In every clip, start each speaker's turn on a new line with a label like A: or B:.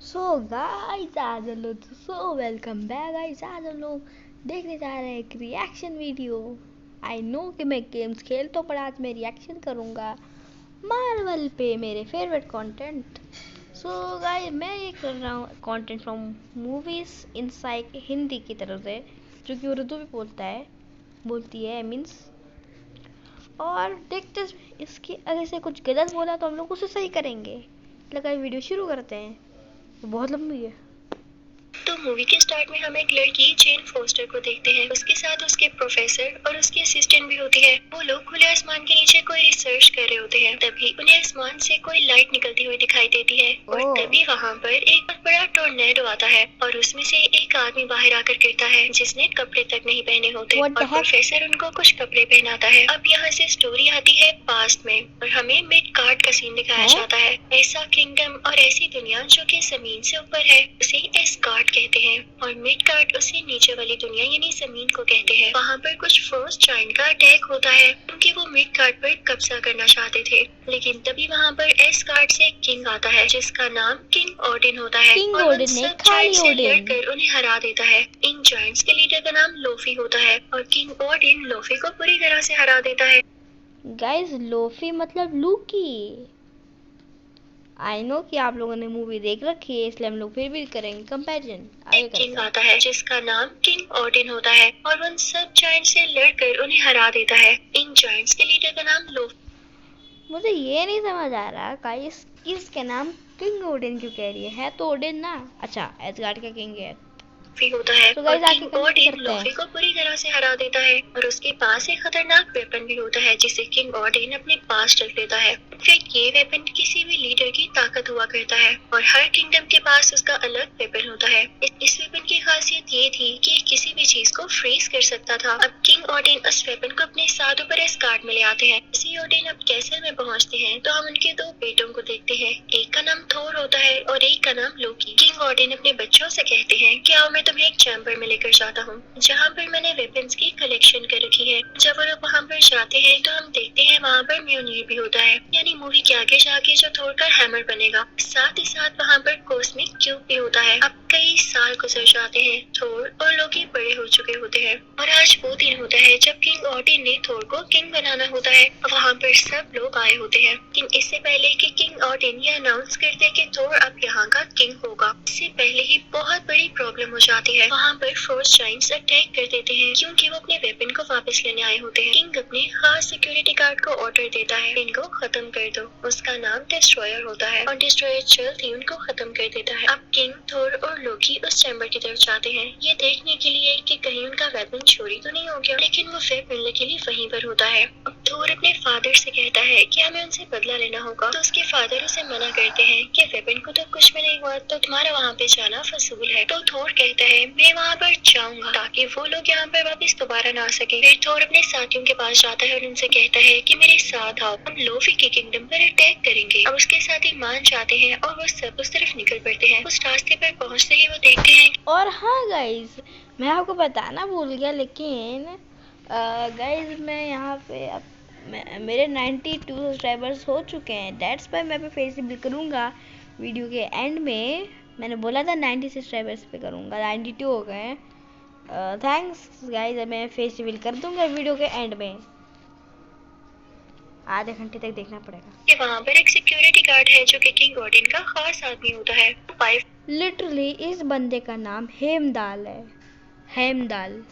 A: So guys आज हम लोग वेलकम बैक गाइस। आज हम लोग देखने जा रहे हैं एक रिएक्शन वीडियो। आई नो कि मैं गेम्स खेलता हूँ पर आज मैं रिएक्शन करूँगा मार्वल पे, मेरे फेवरेट कंटेंट। सो गाइस मैं ये कर रहा हूँ content from movies inside Hindi की तरफ से, जो कि उर्दू भी बोलती है मीन्स। और देखते इसकी अगर से कुछ गलत बोला तो हम लोग उसे सही करेंगे। लगा वीडियो शुरू करते हैं। बहुत लंबी है।
B: तो मूवी के स्टार्ट में हम एक लड़की जेन फोस्टर को देखते हैं। उसके साथ उसके प्रोफेसर और उसकी असिस्टेंट भी होती है। वो लोग खुले आसमान के नीचे कोई रिसर्च कर रहे होते हैं। तभी उन्हें आसमान से कोई लाइट निकलती हुई दिखाई देती है और तभी वहाँ पर एक बहुत बड़ा टोर्नेडो आता है और उसमें से एक आदमी बाहर आकर गिरता है जिसने कपड़े तक नहीं पहने होते और प्रोफेसर उनको कुछ कपड़े पहनाता है। अब यहाँ से स्टोरी आती है पास्ट में और हमें मिड कार्ड का सीन दिखाया जाता है। ऐसा किंगडम और ऐसी दुनिया जो कि जमीन से ऊपर है उसे एस्गार्ड कहते हैं और मिडगार्ड उसे नीचे वाली दुनिया यानी जमीन को कहते हैं। वहाँ पर कुछ फ्रोस्ट जायंट का अटैक होता है क्योंकि वो मिडगार्ड पर कब्जा करना चाहते थे, लेकिन तभी वहाँ पर एस्गार्ड से एक किंग आता है जिसका नाम किंग ओडिन होता है और उन सब जायंट से लड़कर उन्हें हरा देता है। इन जायंट्स के लीडर का नाम लोफी होता है और किंग ओडिन लोफी को पूरी तरह से हरा देता है।
A: गाइस लोफी मतलब लूकी। आई नो कि आप लोगों ने मूवी देख रखी है, इसलिए हम लोग फिर भी करेंगे कंपैरिजन।
B: एक किंग आता है जिसका नाम किंग ओडिन होता है और उन सब जायंट से लड़कर उन्हें हरा देता है। इन जायंट्स के लीडर का नाम लोफी।
A: मुझे ये नहीं समझ आ रहा गाइस इसके नाम किंग ओडिन क्यों कह रही है तो ओडिन ना। अच्छा एसगार्ड का किंग है
B: होता है तो और किंग ओडिन लोफी को पूरी तरह से हरा देता है और उसके पास एक खतरनाक वेपन भी होता है जिसे किंग ओडिन अपने पास रख लेता है। फिर ये वेपन किसी भी लीडर की ताकत हुआ करता है और हर किंगडम के पास उसका अलग वेपन होता है। इस वेपन की खासियत ये थी कि किसी भी चीज को फ्रीज कर सकता था। अब किंग ओडिन उस वेपन को अपने साथ ऊपर एस्गार्ड में ले आते हैं। इसी ओडिन अब कैसल में पहुँचते हैं तो हम उनके दो बेटों को देखते हैं। एक का नाम थोर होता है और एक का नाम लोकी। किंग ओडिन अपने बच्चों से कहते हैं कि आओ मैं तुम्हें एक चैम्बर में लेकर जाता हूँ जहाँ पर मैंने वेपन्स की कलेक्शन कर रखी है। जब वो लोग वहाँ पर जाते हैं तो हम देखते हैं वहाँ पर म्योनिर भी होता है, यानी मूवी के आगे जाके जो थोर का हैमर बनेगा। साथ ही साथ वहाँ पर कॉस्मिक क्यूब भी होता है। अब कई साल गुजर जाते हैं, थोर और लोकी बड़े हो चुके होते हैं और आज वो दिन होता है जब किंग ओडिन ने थोर को किंग बनाना होता है। वहाँ पर सब लोग आए होते हैं, लेकिन इससे पहले कि किंग ओडिन ये अनाउंस करते कि थोर अब यहाँ का किंग होगा, इससे पहले ही बहुत बड़ी प्रॉब्लम हो जाती है। वहाँ पर फ्रोस्ट जायंट्स अटैक कर देते हैं क्योंकि वो अपने वेपन को वापस लेने आए होते हैं। किंग अपने खास सिक्योरिटी गार्ड को ऑर्डर देता है इनको खत्म कर दो। उसका नाम डिस्ट्रॉयर होता है और डिस्ट्रॉयर जल्द ही उनको खत्म कर देता है। अब किंग थोर और लोकी उस चैम्बर की तरफ जाते हैं ये देखने के लिए कि कहीं उनका वेपन चोरी तो नहीं हो गया, लेकिन वो वेपन लकीली वहीं पर होता है। अब थोर अपने फादर से कहता है कि हमें उनसे बदला लेना होगा तो उसके फादर उसे मना करते हैं कि वेपन को तो कुछ भी नहीं हुआ तो तुम्हारा वहाँ पे जाना फजूल है। तो थोर कहता है मैं वहाँ पर जाऊंगा ताकि वो लोग यहाँ पर वापस दोबारा ना आ सके। फिर थोर अपने साथियों के पास जाता है और उनसे कहता है कि मेरे साथ आओ, हम लोफी के किंगडम पर अटैक करेंगे। अब उसके साथी मान जाते हैं और वो सब उस तरफ निकल पड़ते हैं। उस रास्ते पर पहुँचते ही वो देखते हैं। और
A: हाँ गाइज मैं आपको बताना भूल गया, लेकिन गाइज मैं यहाँ पे अब मेरे 92 सब्सक्राइबर्स हो चुके हैं। दैट्स वाई मैं फेस रिवील करूँगा वीडियो के एंड में। मैंने बोला था 90 सब्सक्राइबर्स पे करूँगा, 92 हो गए हैं। थैंक्स गाइज, मैं फेस रिवील कर दूंगा वीडियो के एंड में। आधे घंटे तक देखना पड़ेगा।
B: वहाँ पर एक सिक्योरिटी गार्ड है जो कि किंग ओडिन का खास आदमी होता है।
A: लिटरली इस बंदे का नाम हेमदाल है। हेमदाल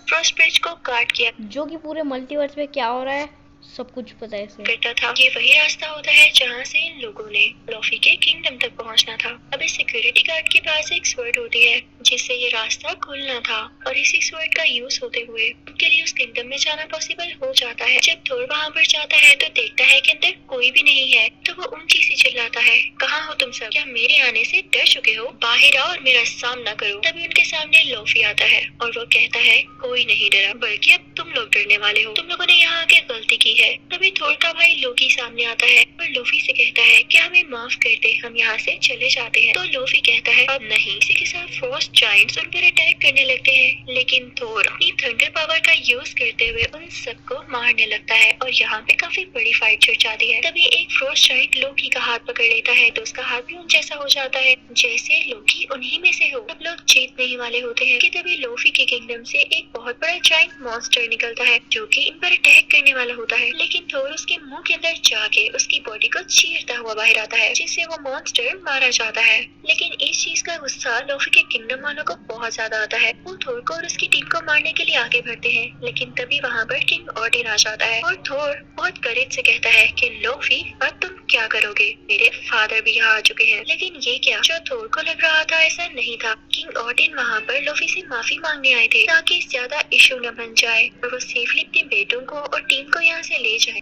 B: फ्रोस्ट ब्रिज को काट किया
A: जो कि पूरे मल्टीवर्स में क्या हो रहा है सब कुछ पता है इसे।
B: करता था। ये वही रास्ता होता है जहाँ से इन लोगों ने लोफी के किंगडम तक पहुँचना था। अब इस सिक्योरिटी गार्ड के पास एक स्वर्ड होती है जिससे ये रास्ता खुलना था और इसी स्वर्ड का यूज होते हुए उनके लिए उस किंगडम में जाना पॉसिबल हो जाता है। जब थोर वहाँ पर जाता है तो देखता है कि अंदर कोई भी नहीं है तो वो ऊंची से चिल्लाता है, कहाँ हो तुम सब? क्या मेरे आने से डर चुके हो? बाहर आओ और मेरा सामना करो। तभी उनके सामने लोफी आता है और वो कहता है कोई नहीं डरा, बल्कि अब तुम लोग डरने वाले हो। तुम लोगों ने यहाँ आके गलती की है। तभी थोर का भाई लोकी सामने आता है और लोफी से कहता है कि हमें माफ कर दे, हम यहाँ से चले जाते हैं। तो लोफी कहता है अब नहीं, इसी के साथ फ्रोस्ट जायंट्स उन पर अटैक करने लगते हैं, लेकिन थोर अपनी थंडर पावर का यूज करते हुए उन सबको मारने लगता है और यहाँ पे काफी बड़ी फाइट छिड़ जाती है। तभी एक फ्रोस्ट जायंट लोकी का हाथ पकड़ लेता है तो उसका हाथ भी उन जैसा हो जाता है जैसे लोकी उन्हीं में से हो। सब लोग जीतने ही वाले होते हैं कि तभी लोफी के किंगडम से एक बहुत बड़ा जायंट मॉन्स्टर निकलता है जो कि इन पर अटैक करने वाला होता है, लेकिन थोर उसके मुंह के अंदर जाके उसकी बॉडी को चीरता हुआ बाहर आता है जिससे वो मॉन्स्टर मारा जाता है। लेकिन इस चीज का गुस्सा लोफी के किंगडम वालों को बहुत ज्यादा आता है। वो थोर को और उसकी टीम को मारने के लिए आगे बढ़ते हैं, लेकिन तभी वहाँ पर किंग ऑडिन आ जाता है और थोर बहुत करेज से कहता है कि लोफी अब तुम क्या करोगे, मेरे फादर भी यहाँ आ चुके हैं। लेकिन ये क्या, जो थोर को लग रहा था ऐसा नहीं था। किंग ऑडिन वहाँ पर लोफी से माफी मांगने आए थे ताकि ज्यादा इशू न बन जाए और वो सेफली अपने बेटों को और टीम को यहाँ से ले जाए।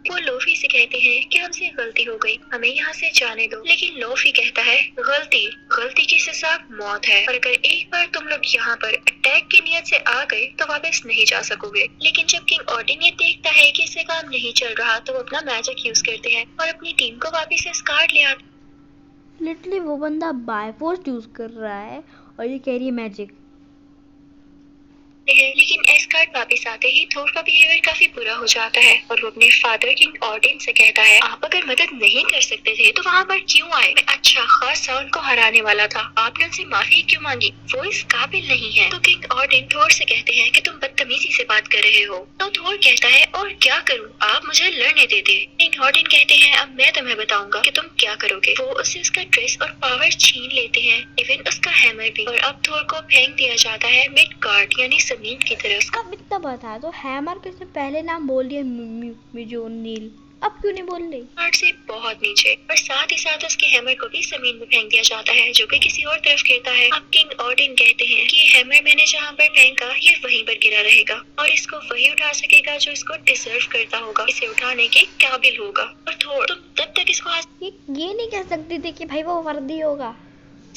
B: वो लोफी से कहते हैं कि हमसे गलती हो गई, हमें यहाँ से जाने दो। लेकिन लोफी कहता है गलती की सजा मौत है और अगर एक बार तुम लोग यहाँ पर अटैक की नियत से आ गए तो वापस नहीं जा सकोगे। लेकिन जब किंग ऑडिन ये देखता है कि इससे काम नहीं चल रहा तो वो अपना मैजिक यूज करते हैं और अपनी टीम को वापस से स्कार्ड ले आते।
A: लिटरली वो बंदा बाय फोर्स यूज कर रहा है और ये कह रही है मैजिक।
B: लेकिन एस्कार्ड वापस आते ही थोर का बिहेवियर काफी बुरा हो जाता है और वो अपने फादर किंग ऑडिन से कहता है आप अगर मदद नहीं कर सकते थे तो वहाँ पर क्यों आए? अच्छा खासा उनको हराने वाला था, आपने उनसे माफी क्यों मांगी? वो इस काबिल नहीं है। तो किंग ऑडिन थोर से कहते हैं कि तुम बदतमीजी से बात कर रहे हो। तो थोर कहता है और क्या करूँ, आप मुझे लड़ने देते। किंग ऑडिन कहते हैं अब मैं तुम्हें बताऊंगा कि तुम क्या करोगे। वो उससे उसका ड्रेस और पावर छीन लेते हैं, इवन उसका हैमर भी, और अब थोर को फेंक दिया जाता है मिडगार्ड यानी जमीन की तरफ।
A: अब इतना बता दो, हैमर किसने पहले नाम बोल दिया मिजोनील, अब क्यों नहीं बोल रही?
B: हार्ट से बहुत नीचे और साथ ही साथ उसके हैमर को भी जमीन में फेंक दिया जाता है जो कि किसी और तरफ गिरता है। अब किंग ऑडिन कहते हैं कि हैमर मैंने जहाँ पर फेंका ये वहीं पर गिरा रहेगा और इसको वही उठा सकेगा जो इसको डिजर्व करता होगा, इसे उठाने के काबिल होगा। और थोर तुम तब तक इसको
A: ये नहीं कह सकती थी कि भाई वो वर्दी होगा।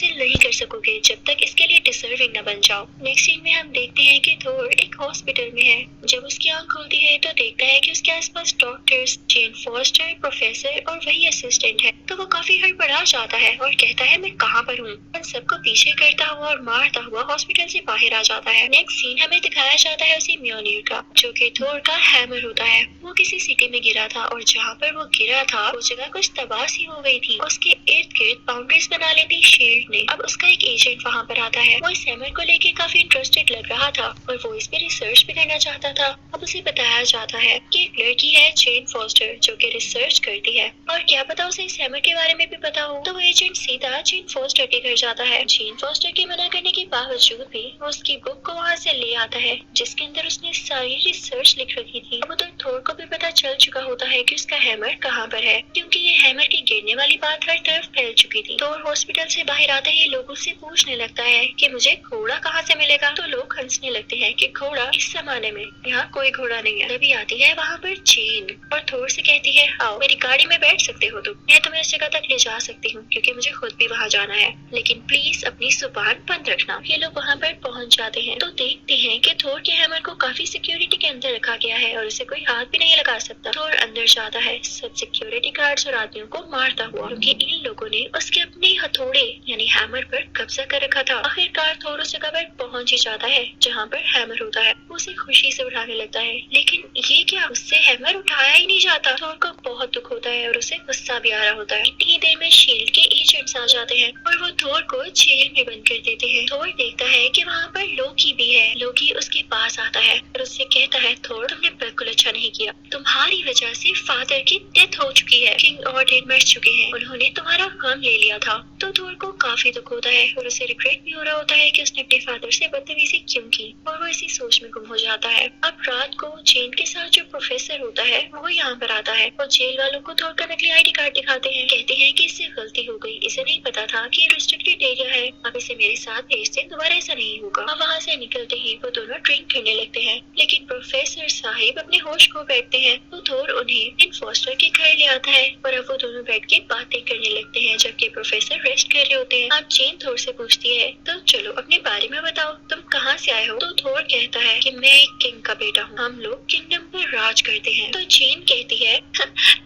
B: नहीं कर सकोगे जब तक इसके लिए डिजर्विंग न बन जाओ। नेक्स्ट सीन में हम देखते हैं कि थोर एक हॉस्पिटल में है। जब उसकी आंख खुलती है तो देखता है कि उसके आसपास डॉक्टर्स, जेन फॉस्टर, प्रोफेसर और वही असिस्टेंट है। तो वो काफी हड़बड़ा जाता है और कहता है मैं कहाँ पर हूँ। उन सबको पीछे करता हुआ और मारता हुआ हॉस्पिटल से बाहर आ जाता है। नेक्स्ट सीन हमें दिखाया जाता है उसी म्योनिर का जो कि थोर का हैमर होता है। वो किसी सिटी में गिरा था और जहाँ पर वो गिरा था वो जगह कुछ तबाह सी हो गई थी। उसके इर्द गिर्द बाउंड्रीज बना ली थी शील्ड ने। अब उसका एक एजेंट वहाँ पर आता है। वो इस हैमर को लेके काफी इंटरेस्टेड लग रहा था और वो इस पे रिसर्च भी करना चाहता था। अब उसे बताया जाता है कि एक लड़की है जेन फॉस्टर जो कि रिसर्च करती है और क्या पता उसे इस हैमर के बारे में भी पता हो। तो वो एजेंट सीधा जेन फॉस्टर के घर जाता है। जेन फॉस्टर के मना करने के बावजूद भी वो उसकी बुक को वहाँ से ले आता है जिसके अंदर उसने सारी रिसर्च लिख रखी थी। अब उधर थोर को भी पता चल चुका होता है कि उसका हैमर कहाँ पर है क्योंकि ये हैमर की गिरने वाली बात हर तरफ फैल चुकी थी। थोर हॉस्पिटल से बाहर आते ही लोगों से पूछने लगता है कि मुझे घोड़ा कहाँ से मिलेगा। तो लोग हंसने लगते हैं कि घोड़ा इस जमाने में यहाँ कोई घोड़ा नहीं है। तभी आती है वहाँ पर जेन और थोर से कहती है आओ मेरी गाड़ी में बैठ सकते हो तुम, मैं तुम्हें इस जगह तक ले जा सकती हूँ क्योंकि मुझे खुद भी वहाँ जाना है, लेकिन प्लीज अपनी जुबान बंद रखना। ये लोग वहाँ पर पहुँच जाते हैं तो देखते हैं कि थोर के हैमर को काफी सिक्योरिटी के अंदर रखा गया है और उसे कोई हाथ भी नहीं लगा सकता। थोर अंदर जाता है सब सिक्योरिटी गार्ड्स और आदमियों को मारता हुआ क्योंकि इन लोगों ने उसके अपने हथौड़े यानी हैमर पर कब्जा कर रखा था। आखिरकार थोर उस जगह पर पहुंच ही जाता है जहाँ पर हैमर होता है। उसे खुशी से उठाने लगता है लेकिन ये क्या, उससे हैमर उठाया ही नहीं जाता। थोर को बहुत दुख होता है और उसे गुस्सा भी आ रहा होता है। इतनी देर में शील्ड के एजेंट्स आ जाते हैं और वो थोर को जेल में बंद कर देते हैं। थोर देखता है कि वहाँ पर लोकी भी है। लोकी उसके पास आता है और उससे कहता है थोर तुमने बिल्कुल अच्छा नहीं किया, तुम्हारी वजह से फादर की डेथ हो चुकी है, किंग ऑडिन मर चुके हैं, उन्होंने तुम्हारा गम ले लिया था। तो थोर को काफी दुख होता है और उसे रिग्रेट भी हो रहा होता है कि उसने अपने फादर से बदतमीजी क्यों की और वो इसी सोच में गुम हो जाता है। अब रात को जेन के साथ जो प्रोफेसर होता है वो यहाँ पर आता है और जेल वालों को थोर का नकली ID कार्ड दिखाते हैं। कहते हैं कि इससे गलती हो गई, इसे नहीं पता था कि रिस्ट्रिक्टेड एरिया है, अब आप इसे मेरे साथ भेज दें, दोबारा ऐसा नहीं होगा। अब वहाँ से निकलते ही वो दोनों ड्रिंक करने लगते हैं, लेकिन प्रोफेसर साहिब अपने होश खो बैठते हैं। तो थोर उन्हें इन फॉस्टर के घर ले आता है और अब वो दोनों बैठ के बातें करने लगते हैं, जबकि प्रोफेसर रेस्ट कर रहे होते हैं। अब जेन थोर से पूछती है, तो चलो अपने बारे में बताओ, तुम कहाँ से आए हो? तो थोर कहता है कि मैं एक किंग का बेटा हूँ, हम लोग किंगडम पर राज करते हैं। तो जेन कहती है,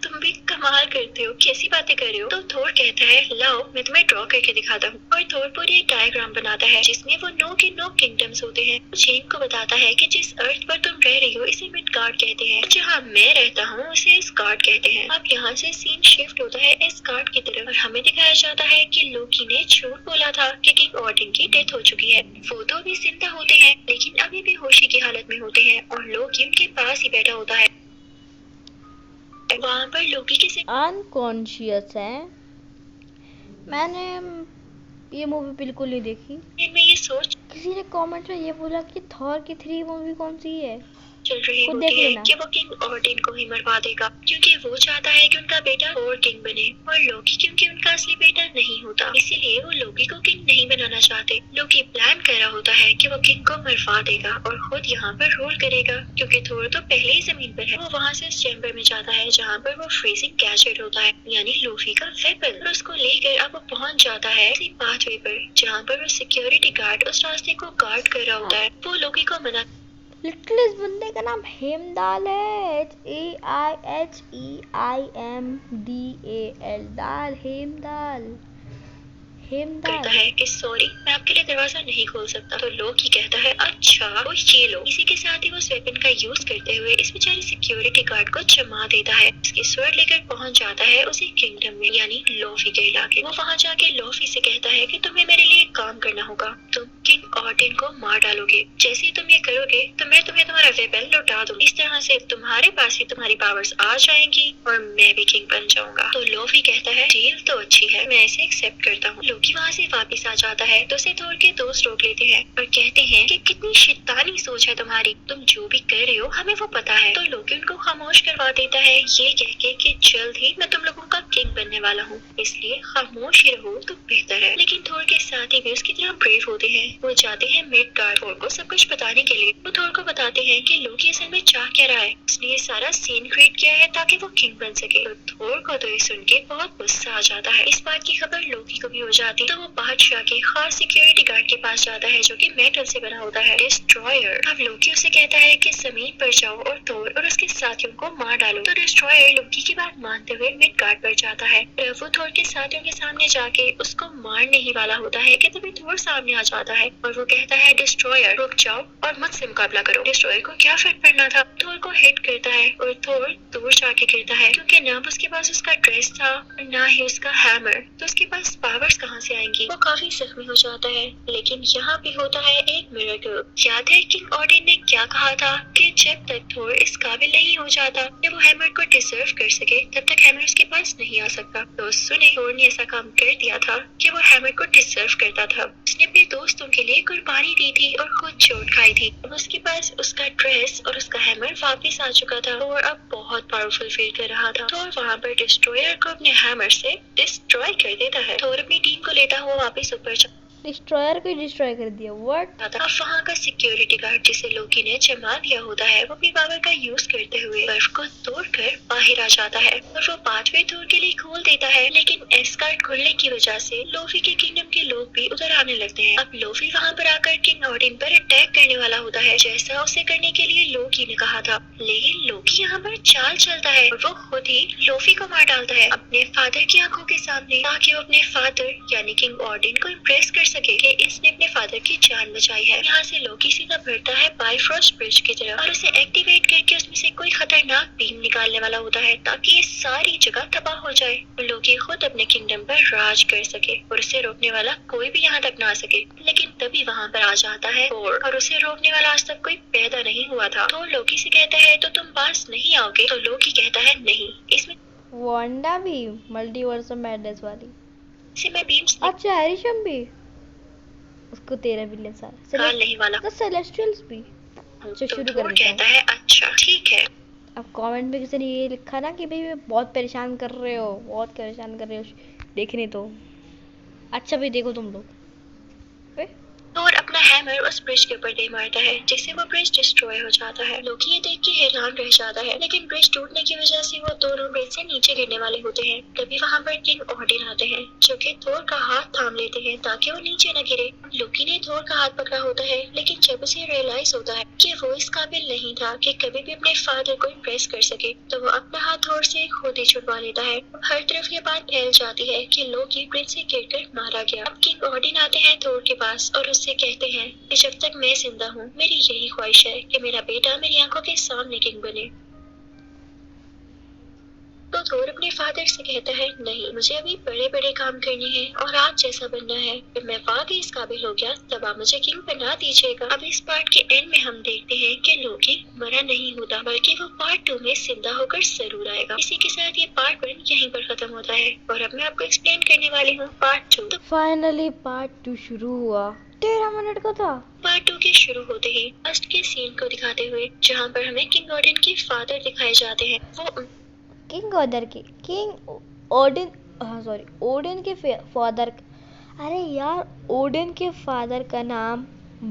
B: तुम भी कमाल करते हो, कैसी बातें कर रहे हो? तो थोर कहता है, लाओ मैं तुम्हें ड्रॉ करके दिखाता हूँ। और थोर पूरी एक डायग्राम बनाता है जिसमें वो नो के नो किंगडम्स होते हैं। जेन को बताता है कि जिस अर्थ पर तुम रह रही हो इसे मिडगार्ड कहते हैं, जहाँ मैं रहता हूँ उसे एस्गार्ड कहते हैं। अब यहाँ से सीन शिफ्ट होता है एस्गार्ड की तरफ और हमें दिखाया जाता है कि लोकी ने झूठ बोला था कि किंग ऑडिन की डेथ हो चुकी है। वो तो भी जिंदा होते हैं लेकिन अभी भी होशी की हालत में होते हैं और लोकी उनके पास ही बैठा होता है। वहाँ पर लोकी किसी
A: अनकॉन्शियस है। मैंने ये मूवी बिल्कुल नहीं देखी।
B: में ये सोच
A: किसी ने कमेंट में ये बोला कि थॉर की 3 मूवी कौन सी है,
B: चल रही
A: खुद
B: होती
A: देख
B: है
A: लेना।
B: कि वो किंग ऑर्डिन को ही मरवा देगा, क्योंकि वो चाहता है कि उनका बेटा और किंग बने, और लोकी क्योंकि उनका असली बेटा नहीं होता इसीलिए वो लोकी को किंग नहीं बनाना चाहते। लोकी प्लान कर रहा होता है कि वो किंग को मरवा देगा और खुद यहाँ पर रूल करेगा, क्योंकि थोर तो पहले ही जमीन पर है। वो वहाँ से उस चैम्बर में जाता है जहाँ पर वो फ्रीजिंग गैजेट होता है, यानी लूफी का वेपन, और उसको लेकर अब वो पहुँच जाता है उसी पाथवे पर जहाँ पर वो सिक्योरिटी गार्ड उस रास्ते को गार्ड कर रहा होता है। वो लोकी को मना
A: लिटरली इस बंदे का नाम हेमदाल है, HAIHEIMDAL, दाल, हेमदाल,
B: करता
A: हेमदाल।
B: है कि सॉरी मैं आपके लिए दरवाजा नहीं खोल सकता। तो लोकी कहता है, अच्छा वो ये लो। इसी के साथ ही वो उस वेपन का यूज करते हुए इस बेचारे सिक्योरिटी गार्ड को जमा देता है। इसकी स्वर्ड लेकर पहुंच जाता है उसी किंगडम में, यानी लोफी के इलाके। वो वहां जाके लोफी से कहता है कि तुम्हें मेरे लिए काम करना होगा, तुम किंग ऑर्डिन को मार डालोगे। जैसे ही तुम ये करोगे तो मैं तुम्हें तुम्हारा वेपन लौटा दूं। इस तरह से तुम्हारे पास ही तुम्हारी पावर्स आ जाएंगी और मैं भी किंग बन जाऊंगा। तो लोफी कहता है, डील तो अच्छी है, मैं इसे एक्सेप्ट करता हूँ। लोकी वहाँ से वापस आ जाता है तो उसे थोर के दोस्त रोक लेते हैं और कहते हैं कि कितनी शैतानी सोच है तुम्हारी, तुम जो भी कर रहे हो हमें वो पता है। तो लोकी उनको खामोश करवा देता है ये कह के कि जल्द ही मैं तुम लोगों का किंग बनने वाला हूँ, इसलिए खामोश ही रहो तो बेहतर है। लेकिन थोर के साथ ही भी उसकी तरह ब्रेव होते हैं। वो जाते हैं मिडगार्ड थोर को सब कुछ बताने के लिए। वो थोर को बताते हैं कि लोकी असल में चाह क्या रहा है, उसने ये सारा सीन क्रिएट किया है ताकि वो किंग बन सके। तो थोर को तो ये सुन के बहुत गुस्सा आ जाता है। इस बात की खबर लोकी को भी हो जाती तो वो बादशाह के खास सिक्योरिटी गार्ड के पास जाता है जो कि मेटल से बना होता है, डिस्ट्रॉयर। अब लोकी उसे कहता है कि जमीन पर जाओ और थोर और उसके साथियों को मार डालो। तो डिस्ट्रॉयर लोकी की बात मानते हुए मिडगार्ड पर जाता है। वो थोर के साथियों के सामने जाके उसको मारने ही वाला होता है कि तभी थोर सामने आ जाता है और वो कहता है, डिस्ट्रॉयर रुक जाओ और मुझसे मुकाबला करो। डिस्ट्रॉयर को क्या फर्क पड़ना था, थोर को हिट करता है और थोर दूर जाके गिरता है, क्योंकि ना उसके पास उसका ड्रेस था और ना ही उसका हैमर, तो उसके पास पावर्स कहाँ से आएंगी। वो काफी जख्मी हो जाता है। लेकिन यहाँ भी होता है एक मिरेकल। याद है किंग ऑर्डिन ने क्या कहा था कि जब तक थोर इस काबिल नहीं हो जाता कि वो हैमर को डिजर्व कर सके तब तक हैमर उसके पास नहीं आ सकता। तो सुने थोर ने ऐसा काम कर दिया था कि वो हैमर को डिजर्व करता था। उसने अपने दोस्तों के लिए कुर्बानी दी थी और खुद चोट खाई थी। अब उसके पास उसका ड्रेस और उसका हैमर वापस आ चुका था और अब बहुत पावरफुल फील कर रहा था। थोर वहाँ पर डिस्ट्रॉयर को अपने हैमर से डिस्ट्रॉय कर देता है। थोर अपनी टीम को लेता हुआ वापस ऊपर
A: डिस्ट्रॉयर को डिस्ट्रॉय कर दिया, व्हाट।
B: अब वहाँ का सिक्योरिटी गार्ड जिसे लोकी ने जमा दिया होता है वो अपनी पावर का यूज करते हुए बर्फ को तोड़कर बाहर आ जाता है और वो पाथवे थोर के लिए खोल देता है। लेकिन एस्गार्ड खुलने की वजह से लोफी के किंगडम के लोग भी उधर आने लगते हैं। अब लोफी वहाँ पर आकर किंग ऑर्डिन पर अटैक करने वाला होता है जैसा उसे करने के लिए लोकी ने कहा था। लेकिन लोकी यहाँ पर चाल चलता है और वो खुद ही लोफी को मार डालता है अपने फादर की आंखों के सामने, ताकि वो अपने फादर यानी किंग ऑर्डिन को इम्प्रेस कर सके कि इसने अपने फादर की जान बचाई है। यहाँ से लोकी सीधा बढ़ता है बाइफ्रोस्ट ब्रिज की तरफ और उसे एक्टिवेट करके उसमें से कोई खतरनाक बीम निकालने वाला होता है ताकि ये सारी जगह तबाह हो जाए और लोकी खुद अपने किंगडम पर राज कर सके और उसे रोकने वाला कोई भी यहाँ तक ना आ सके। लेकिन तभी वहाँ पर आ जाता है थोर और उसे रोकने वाला आज तक कोई पैदा नहीं हुआ था। थोर लोकी से कहता है, तो तुम पास नहीं आओगे? तो लोकी कहता है, नहीं, इसमें
A: वांडा भी मल्टीवर्स ऑफ मैडनेस वाली
B: से मैं बीम्स
A: अच्छा एरिशम भी उसको 13 बिलियन साल
B: निकाल नहीं वाला।
A: तो सेलेस्टियल्स भी।
B: तो
A: शुरू
B: थोर
A: कर
B: कहता है, अच्छा ठीक है।
A: अब कमेंट में किसी ने ये लिखा ना कि भाई बहुत परेशान कर रहे हो, बहुत परेशान कर रहे हो, देखने तो अच्छा भी देखो तुम लोग। पे।
B: थोर अपना हैमर उस ब्रिज के ऊपर दे मारता है जिससे वो ब्रिज डिस्ट्रॉय हो जाता है। लोकी ये देख के हैरान रह जाता है, लेकिन ब्रिज टूटने की वजह से वो दोनों ब्रिज से नीचे गिरने वाले होते हैं। तभी वहाँ पर किंग ओडिन आते हैं जो कि थोर का हाथ थाम लेते हैं ताकि वो नीचे न गिरे। लोकी ने थोर का हाथ पकड़ा होता है, लेकिन जब उसे रियलाइज होता है कि वो इस काबिल नहीं था कि कभी भी अपने फादर को इम्प्रेस कर सके, तो वो अपना हाथ थोर से खुद ही छुड़वा लेता है। हर तरफ ये बात फैल जाती है कि लोकी ब्रिज से गिरकर मारा गया। अब किंग ओडिन आते हैं थोर के पास और उससे कहते हैं कि जब तक मैं जिंदा हूँ मेरी यही ख्वाहिश है कि मेरा बेटा मेरी आंखों के सामने किंग बने। तो थोर अपने फादर से कहता है, नहीं, मुझे अभी बड़े बड़े काम करने हैं और आज जैसा बनना है। जब मैं वाकई इस काबिल हो गया तब आप मुझे किंग बना दीजिएगा। अब इस पार्ट के एंड में हम देखते हैं कि लोकी मरा नहीं होता, बल्कि वो पार्ट 2 में जिंदा होकर जरूर आएगा। इसी के साथ ये पार्ट 1 यहीं पर खत्म होता है और अब मैं आपको एक्सप्लेन करने वाली हूँ पार्ट 2। तो
A: फाइनली पार्ट 2 शुरू हुआ। 13 मिनट का था।
B: पार्ट 2 के शुरू होते ही फर्स्ट के सीन को दिखाते हुए जहाँ पर हमें किंग ओडिन के फादर दिखाए जाते हैं। वो
A: किंग ओडिन, हाँ सॉरी, ओडिन के फादर। अरे यार, ओडिन के फादर का नाम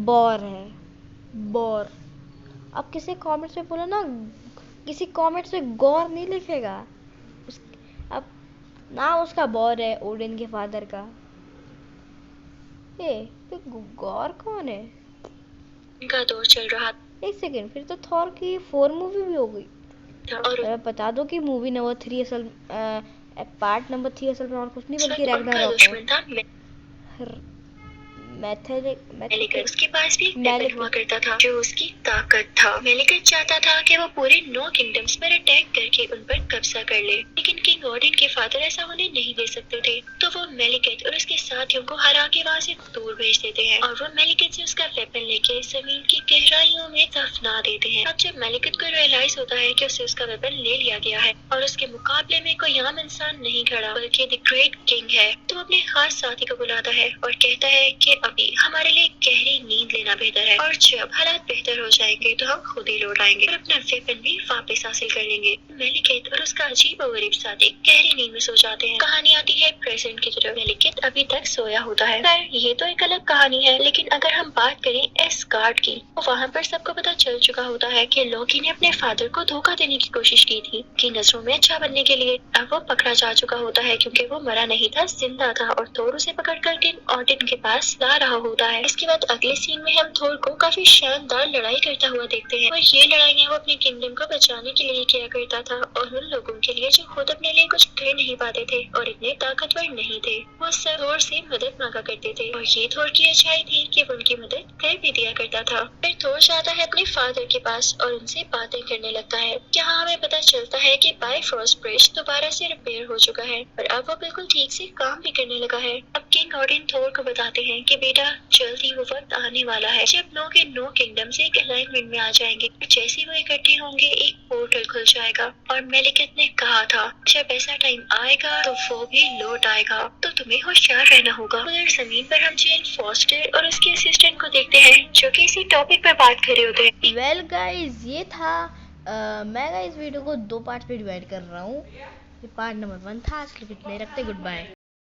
A: बॉर है, बॉर। अब किसी कमेंट्स में बोला ना, किसी कमेंट्स में गौर नहीं लिखेगा। अब नाम उसका बॉर है, ओडिन के फादर का। तो गौर कौन है?
B: का दौर चल रहा
A: एक सेकेंड, फिर तो थॉर की 4 मूवी भी हो गई।
B: था और
A: बता दो कि मूवी नंबर 3 असल पार्ट नंबर 3 असल में और कुछ नहीं बल्कि
B: उनका
A: रैग्नारॉक
B: दुश्मन था मेलिकट। उसके पास भी एक वेपन हुआ करता था जो उसकी ताकत था। मेलिकट चाहता था कि वो पूरे 9 किंगडम्स पर अटैक करके उन पर कब्जा कर ले, लेकिन किंग ओडिन के फादर ऐसा होने नहीं दे सकते थे। तो वो मेलिकट और उसके साथियों को हरा के वहाँ से दूर भेज देते हैं और वो मेलिकट से उसका वेपन लेके जमीन की गहराइयों में दफना देते हैं। अब जब मेलिकट को रियलाइज होता है कि उसे उसका वेपन ले लिया गया है और उसके मुकाबले में कोई आम इंसान नहीं खड़ा बल्कि द ग्रेट किंग है, तो अपने खास साथी को बुलाता है और कहता है कि अभी हमारे लिए गहरी नींद लेना बेहतर है और जब हालात बेहतर हो जाएंगे तो हम खुद ही लौट आएंगे और अपना वेपन भी वापस हासिल कर लेंगे। मेलिकट और उसका अजीब और गरीब साथी गहरी नींद में सो जाते हैं। कहानी आती है प्रेजेंट की तरफ। मेलिकट अभी तक सोया होता है। खैर, ये तो एक अलग कहानी है, लेकिन अगर हम बात करें एस्गार्ड की, तो वहाँ पर सबको पता चल चुका होता है कि लोकी ने अपने फादर को धोखा देने की कोशिश की थी कि नजरों में अच्छा बनने के लिए। अब वो पकड़ा जा चुका होता है क्योंकि वो मरा नहीं था, जिंदा था और थोर उसे पकड़कर किंग ओडिन के पास ला रहा होता है। इसके बाद अगले सीन में हम थोर को काफी शानदार लड़ाई करता हुआ देखते हैं और ये लड़ाइयाँ वो अपने किंगडम को बचाने के लिए किया करता था और उन लोगों के लिए जो खुद अपने लिए कुछ कर नहीं पाते थे और इतने ताकतवर नहीं थे, वो सब थोर से मदद मांगा करते थे और ये थोर की अच्छाई थी कि वो उनकी मदद कर भी दिया करता था। फिर थोर जाता है अपने फादर के पास और उनसे बातें करने लगता है। यहाँ हमें पता चलता है कि बाइफरोस्ट ब्रिज दोबारा से रिपेयर हो चुका है और अब वो बिल्कुल ठीक से काम भी करने लगा है। अब किंग ओडिन थोर को बताते हैं कि बेटा, जल्दी वो वक्त आने वाला है जब 9 के 9 किंगडम्स एक अलाइनमेंट में आ जाएंगे। जैसे वो इकट्ठे होंगे एक पोर्टल खुल जाएगा और मेलिकट ने कहा था जब ऐसा टाइम आएगा तो वो भी लौट आएगा, तो तुम्हें होशियार रहना होगा। उधर जमीन पर हम जेन फॉस्टर और उसके असिस्टेंट को देखते हैं जो कि इसी टॉपिक पर बात कर रहे होते हैं।
A: वेल गाइस, ये था मैं इस वीडियो को 2 पार्ट में डिवाइड कर रहा हूँ। ये पार्ट नंबर 1 था। आज के लिए रखते, गुड बाय।